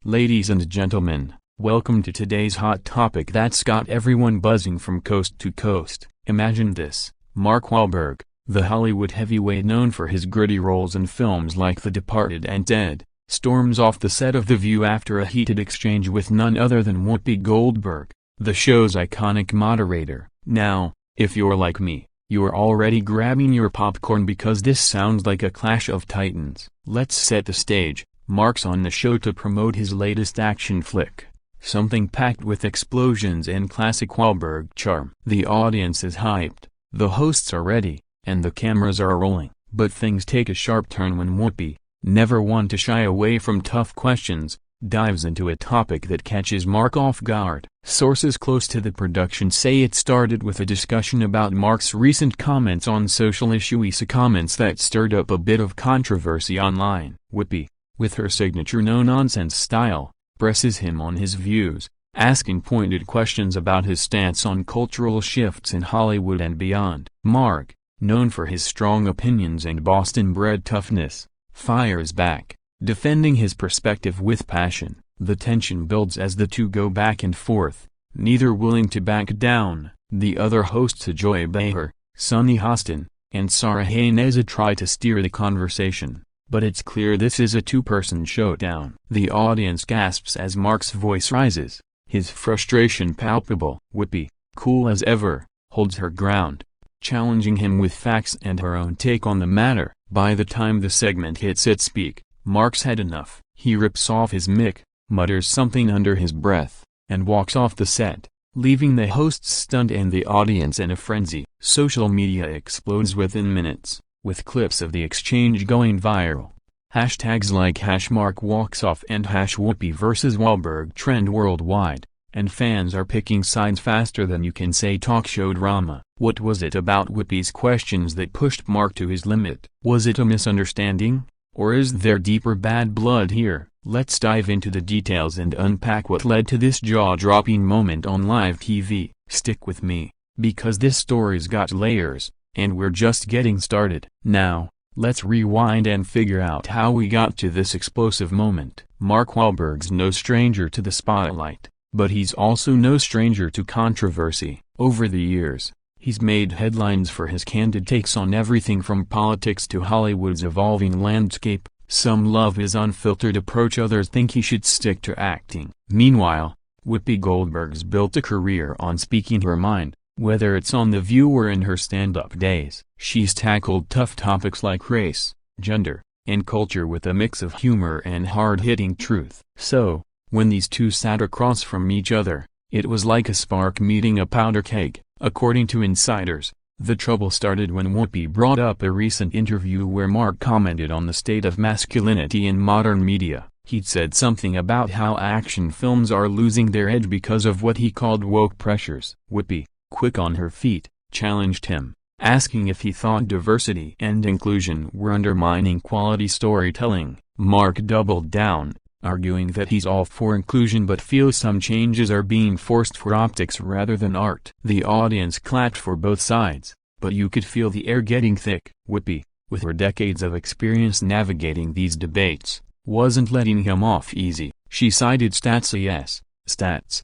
Ladies and gentlemen, welcome to today's hot topic that's got everyone buzzing from coast to coast. Imagine this: Mark Wahlberg, the Hollywood heavyweight known for his gritty roles in films like The Departed and Dead, storms off the set of The View after a heated exchange with none other than Whoopi Goldberg, the show's iconic moderator. Now, if you're like me, you're already grabbing your popcorn because this sounds like a clash of titans. Let's set the stage. Mark's on the show to promote his latest action flick, something packed with explosions and classic Wahlberg charm. The audience is hyped, the hosts are ready, and the cameras are rolling. But things take a sharp turn when Whoopi, never one to shy away from tough questions, dives into a topic that catches Mark off guard. Sources close to the production say it started with a discussion about Mark's recent comments on social issues, comments that stirred up a bit of controversy online. Whoopi, with her signature no-nonsense style, presses him on his views, asking pointed questions about his stance on cultural shifts in Hollywood and beyond. Mark, known for his strong opinions and Boston-bred toughness, fires back, defending his perspective with passion. The tension builds as the two go back and forth, neither willing to back down. The other hosts Joy Behar, Sunny Hostin, and Sarah Haineza try to steer the conversation, but it's clear this is a two-person showdown. The audience gasps as Mark's voice rises, his frustration palpable. Whoopi, cool as ever, holds her ground, challenging him with facts and her own take on the matter. By the time the segment hits its peak, Mark's had enough. He rips off his mic, mutters something under his breath, and walks off the set, leaving the hosts stunned and the audience in a frenzy. Social media explodes within minutes, with clips of the exchange going viral. Hashtags like #MarkWalksOff and #Whoopi vs. Wahlberg trend worldwide, and fans are picking sides faster than you can say talk show drama. What was it about Whoopi's questions that pushed Mark to his limit? Was it a misunderstanding? Or is there deeper bad blood here? Let's dive into the details and unpack what led to this jaw-dropping moment on live TV. Stick with me, because this story's got layers, and we're just getting started. Now, let's rewind and figure out how we got to this explosive moment. Mark Wahlberg's no stranger to the spotlight, but he's also no stranger to controversy. Over the years, he's made headlines for his candid takes on everything from politics to Hollywood's evolving landscape. Some love his unfiltered approach, others think he should stick to acting. Meanwhile, Whoopi Goldberg's built a career on speaking her mind, whether it's on The View or in her stand-up days. She's tackled tough topics like race, gender, and culture with a mix of humor and hard-hitting truth. So, when these two sat across from each other, it was like a spark meeting a powder keg. According to insiders, the trouble started when Whoopi brought up a recent interview where Mark commented on the state of masculinity in modern media. He'd said something about how action films are losing their edge because of what he called woke pressures. Whoopi, quick on her feet, challenged him, asking if he thought diversity and inclusion were undermining quality storytelling. Mark doubled down, arguing that he's all for inclusion but feels some changes are being forced for optics rather than art. The audience clapped for both sides, but you could feel the air getting thick. Whoopi, with her decades of experience navigating these debates, wasn't letting him off easy. She cited stats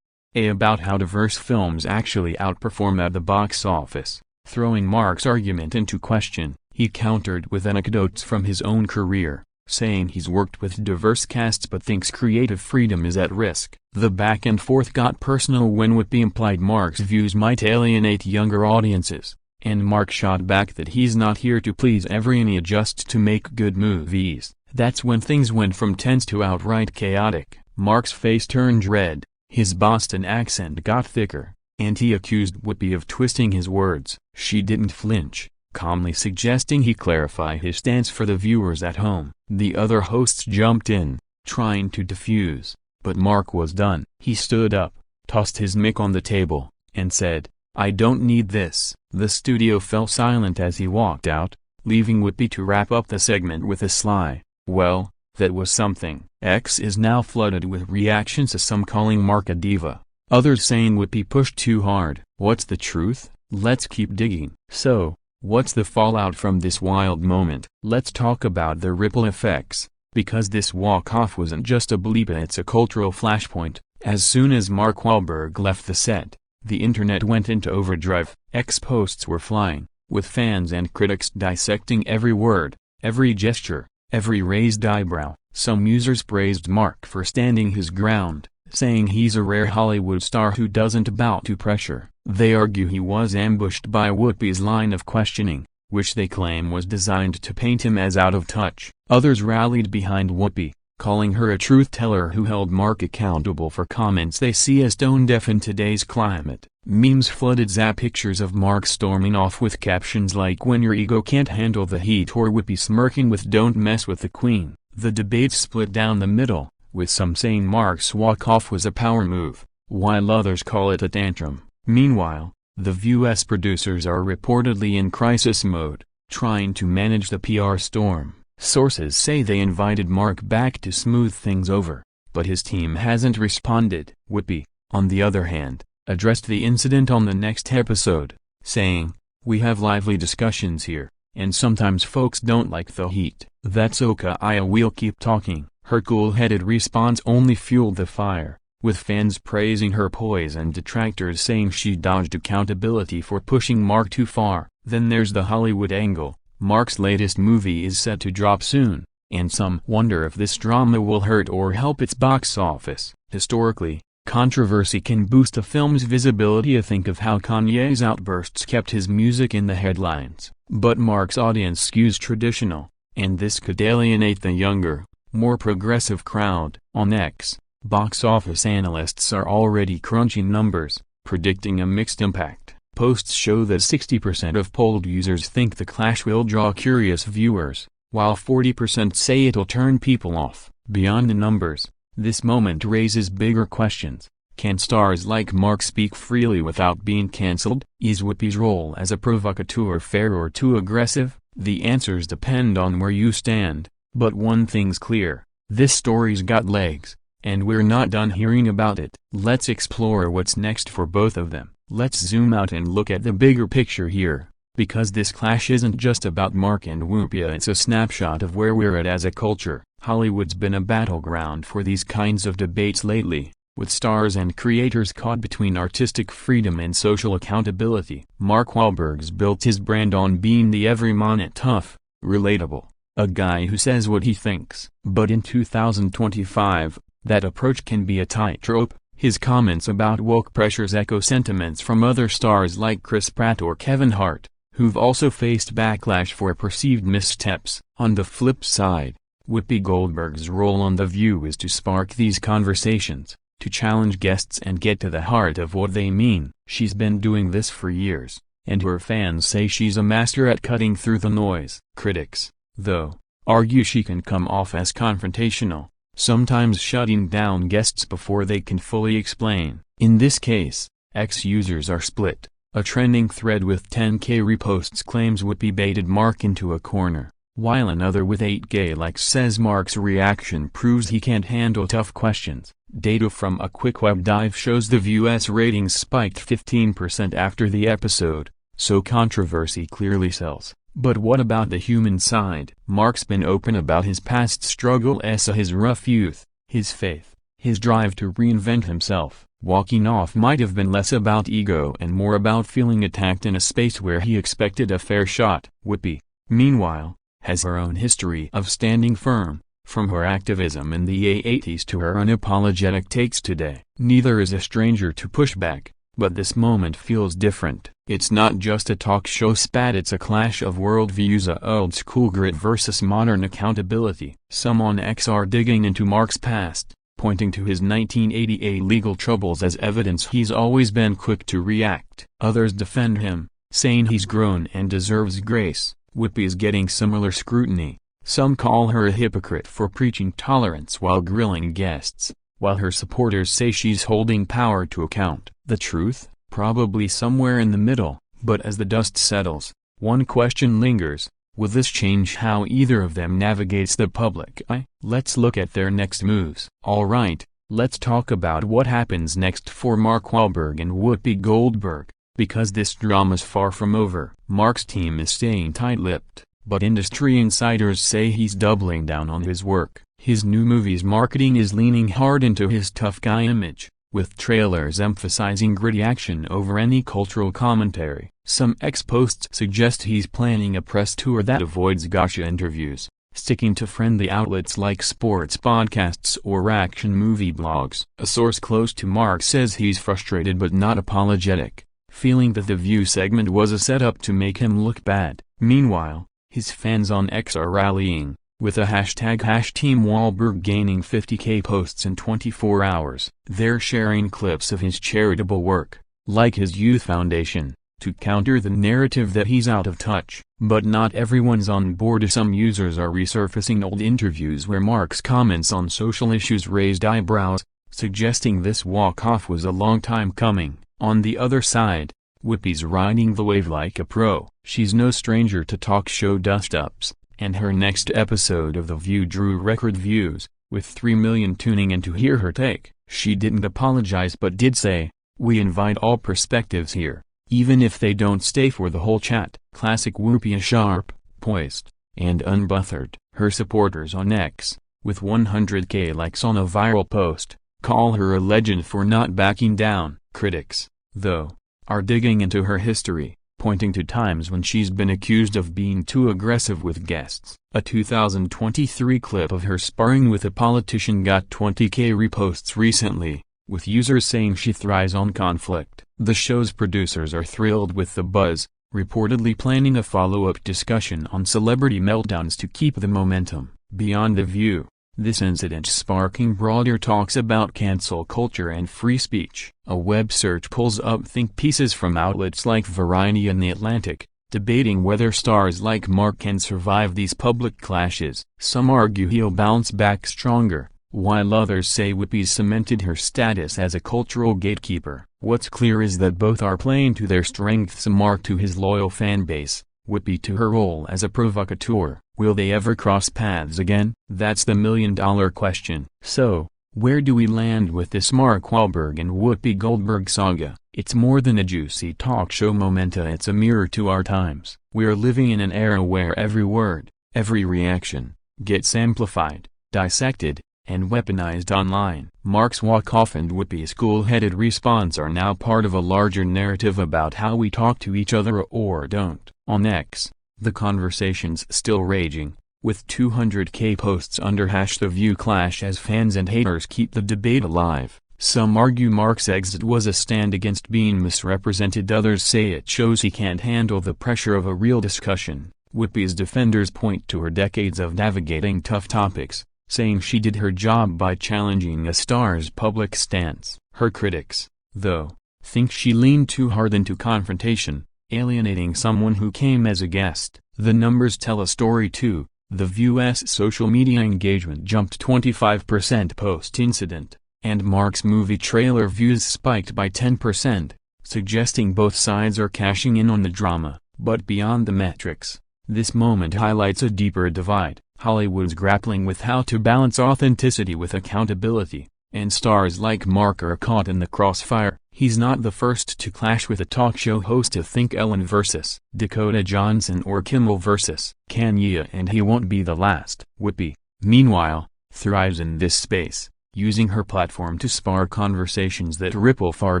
about how diverse films actually outperform at the box office. Throwing Mark's argument into question, he countered with anecdotes from his own career, saying he's worked with diverse casts but thinks creative freedom is at risk. The back and forth got personal when Whoopi implied Mark's views might alienate younger audiences, and Mark shot back that he's not here to please everyone, just to make good movies. That's when things went from tense to outright chaotic. Mark's face turned red, his Boston accent got thicker, and he accused Whoopi of twisting his words. She didn't flinch, calmly suggesting he clarify his stance for the viewers at home. The other hosts jumped in, trying to defuse, but Mark was done. He stood up, tossed his mic on the table, and said, "I don't need this." The studio fell silent as he walked out, leaving Whoopi to wrap up the segment with a sly, "Well, that was something." X is now flooded with reactions, some calling Mark a diva, others saying Whoopi pushed too hard. What's the truth? Let's keep digging. So, what's the fallout from this wild moment? Let's talk about the ripple effects. because this walk-off wasn't just a bleep, it's a cultural flashpoint. As soon as Mark Wahlberg left the set, the internet went into overdrive. X-posts were flying, with fans and critics dissecting every word, every gesture, every raised eyebrow. Some users praised Mark for standing his ground, saying he's a rare Hollywood star who doesn't bow to pressure. They argue he was ambushed by Whoopi's line of questioning, which they claim was designed to paint him as out of touch. Others rallied behind Whoopi, calling her a truth-teller who held Mark accountable for comments they see as tone-deaf in today's climate. Memes flooded Zap pictures of Mark storming off with captions like "When your ego can't handle the heat," or Whoopi smirking with "Don't mess with the Queen." The debate split down the middle, with some saying Mark's walk-off was a power move, while others call it a tantrum. Meanwhile, the View producers are reportedly in crisis mode, trying to manage the PR storm. Sources say they invited Mark back to smooth things over, but his team hasn't responded. Whoopi, on the other hand, addressed the incident on the next episode, saying, "We have lively discussions here, and sometimes folks don't like the heat. That's okay, we'll keep talking." Her cool-headed response only fueled the fire, with fans praising her poise and detractors saying she dodged accountability for pushing Mark too far. Then there's the Hollywood angle. Mark's latest movie is set to drop soon, and some wonder if this drama will hurt or help its box office. Historically, controversy can boost a film's visibility. Think of how Kanye's outbursts kept his music in the headlines. But Mark's audience skews traditional, and this could alienate the younger, more progressive crowd. On X, box office analysts are already crunching numbers, predicting a mixed impact. Posts show that 60% of polled users think the clash will draw curious viewers, while 40% say it'll turn people off. Beyond the numbers, this moment raises bigger questions. Can stars like Mark speak freely without being cancelled? Is Whoopi's role as a provocateur fair or too aggressive? The answers depend on where you stand, but one thing's clear: this story's got legs, and we're not done hearing about it. Let's explore what's next for both of them. Let's zoom out and look at the bigger picture here, because this clash isn't just about Mark and Whoopi, it's a snapshot of where we're at as a culture. Hollywood's been a battleground for these kinds of debates lately, with stars and creators caught between artistic freedom and social accountability. Mark Wahlberg's built his brand on being the everyman, tough, relatable, a guy who says what he thinks. But in 2025, that approach can be a tightrope. His comments about woke pressures echo sentiments from other stars like Chris Pratt or Kevin Hart, who've also faced backlash for perceived missteps. On the flip side, Whoopi Goldberg's role on The View is to spark these conversations, to challenge guests and get to the heart of what they mean. She's been doing this for years, and her fans say she's a master at cutting through the noise. Critics, though, argue she can come off as confrontational, sometimes shutting down guests before they can fully explain. In this case, X users are split. A trending thread with 10K reposts claims Whoopi baited Mark into a corner, while another with 8K likes says Mark's reaction proves he can't handle tough questions. Data from a quick web dive shows The View's ratings spiked 15% after the episode, so controversy clearly sells. But what about the human side? Mark's been open about his past struggles, his rough youth, his faith, his drive to reinvent himself. Walking off might have been less about ego and more about feeling attacked in a space where he expected a fair shot. Whoopi, meanwhile, has her own history of standing firm, from her activism in the 80s to her unapologetic takes today. Neither is a stranger to pushback, but this moment feels different. It's not just a talk show spat, it's a clash of worldviews, a old school grit versus modern accountability. Some on X are digging into Mark's past, pointing to his 1988 legal troubles as evidence he's always been quick to react. Others defend him, saying he's grown and deserves grace. Whoopi is getting similar scrutiny. Some call her a hypocrite for preaching tolerance while grilling guests, while her supporters say she's holding power to account. The truth? Probably somewhere in the middle. But as the dust settles, one question lingers: will this change how either of them navigates the public eye? Let's look at their next moves. Alright, let's talk about what happens next for Mark Wahlberg and Whoopi Goldberg, because this drama's far from over. Mark's team is staying tight-lipped, but industry insiders say he's doubling down on his work. His new movie's marketing is leaning hard into his tough guy image, with trailers emphasizing gritty action over any cultural commentary. Some ex-posts suggest he's planning a press tour that avoids gotcha interviews, sticking to friendly outlets like sports podcasts or action movie blogs. A source close to Mark says he's frustrated but not apologetic, feeling that the View segment was a setup to make him look bad. Meanwhile, his fans on X are rallying, with a hashtag #TeamWahlberg gaining 50K posts in 24 hours. They're sharing clips of his charitable work, like his youth foundation, to counter the narrative that he's out of touch. But not everyone's on board, as some users are resurfacing old interviews where Mark's comments on social issues raised eyebrows, suggesting this walk-off was a long time coming. On the other side, Whoopi's riding the wave like a pro. She's no stranger to talk show dust-ups, and her next episode of The View drew record views, with 3 million tuning in to hear her take. She didn't apologize but did say, "We invite all perspectives here, even if they don't stay for the whole chat." Classic Whoopi, is sharp, poised, and unbothered. Her supporters on X, with 100K likes on a viral post, call her a legend for not backing down. Critics, though, are digging into her history, pointing to times when she's been accused of being too aggressive with guests. A 2023 clip of her sparring with a politician got 20K reposts recently, with users saying she thrives on conflict. The show's producers are thrilled with the buzz, reportedly planning a follow-up discussion on celebrity meltdowns to keep the momentum. Beyond The View, this incident sparking broader talks about cancel culture and free speech. A web search pulls up think pieces from outlets like Variety and The Atlantic, debating whether stars like Mark can survive these public clashes. Some argue he'll bounce back stronger, while others say Whoopi's cemented her status as a cultural gatekeeper. What's clear is that both are playing to their strengths. Mark to his loyal fan base, Whoopi to her role as a provocateur. Will they ever cross paths again? That's the million-dollar question. So, where do we land with this Mark Wahlberg and Whoopi Goldberg saga? It's more than a juicy talk show momenta, it's a mirror to our times. We're living in an era where every word, every reaction, gets amplified, dissected, and weaponized online. Mark's walk-off and Whoopi's cool-headed response are now part of a larger narrative about how we talk to each other or don't. On X, the conversation's still raging, with 200K posts under #TheViewClash as fans and haters keep the debate alive. Some argue Mark's exit was a stand against being misrepresented, others say it shows he can't handle the pressure of a real discussion. Whoopi's defenders point to her decades of navigating tough topics, saying she did her job by challenging a star's public stance. Her critics, though, think she leaned too hard into confrontation, alienating someone who came as a guest. The numbers tell a story too. The View's social media engagement jumped 25% post-incident, and Mark's movie trailer views spiked by 10%, suggesting both sides are cashing in on the drama. But beyond the metrics, this moment highlights a deeper divide. Hollywood's grappling with how to balance authenticity with accountability, and stars like Mark are caught in the crossfire. He's not the first to clash with a talk show host, to think Ellen vs. Dakota Johnson or Kimmel vs. Kanye, and he won't be the last. Whoopi, meanwhile, thrives in this space, using her platform to spark conversations that ripple far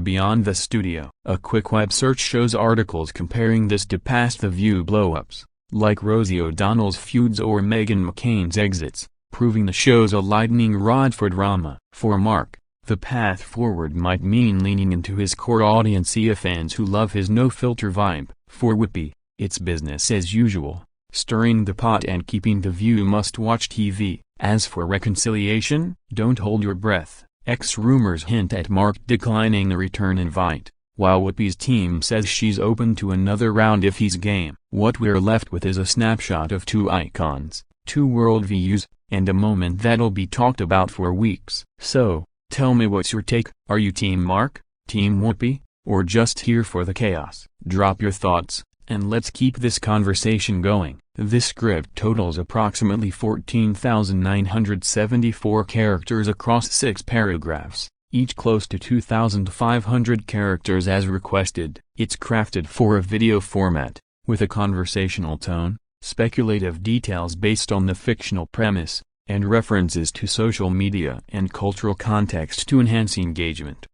beyond the studio. A quick web search shows articles comparing this to past The View blow-ups, like Rosie O'Donnell's feuds or Meghan McCain's exits, proving the show's a lightning rod for drama. For Mark, the path forward might mean leaning into his core audience, fans who love his no-filter vibe. For Whoopi, it's business as usual, stirring the pot and keeping The View must-watch TV. As for reconciliation, don't hold your breath. X rumors hint at Mark declining the return invite, while Whoopi's team says she's open to another round if he's game. What we're left with is a snapshot of two icons, two worldviews, and a moment that'll be talked about for weeks. So, tell me, what's your take? Are you Team Mark, Team Whoopi, or just here for the chaos? Drop your thoughts, and let's keep this conversation going. This script totals approximately 14,974 characters across 6 paragraphs, each close to 2,500 characters as requested. It's crafted for a video format, with a conversational tone, speculative details based on the fictional premise, and references to social media and cultural context to enhance engagement.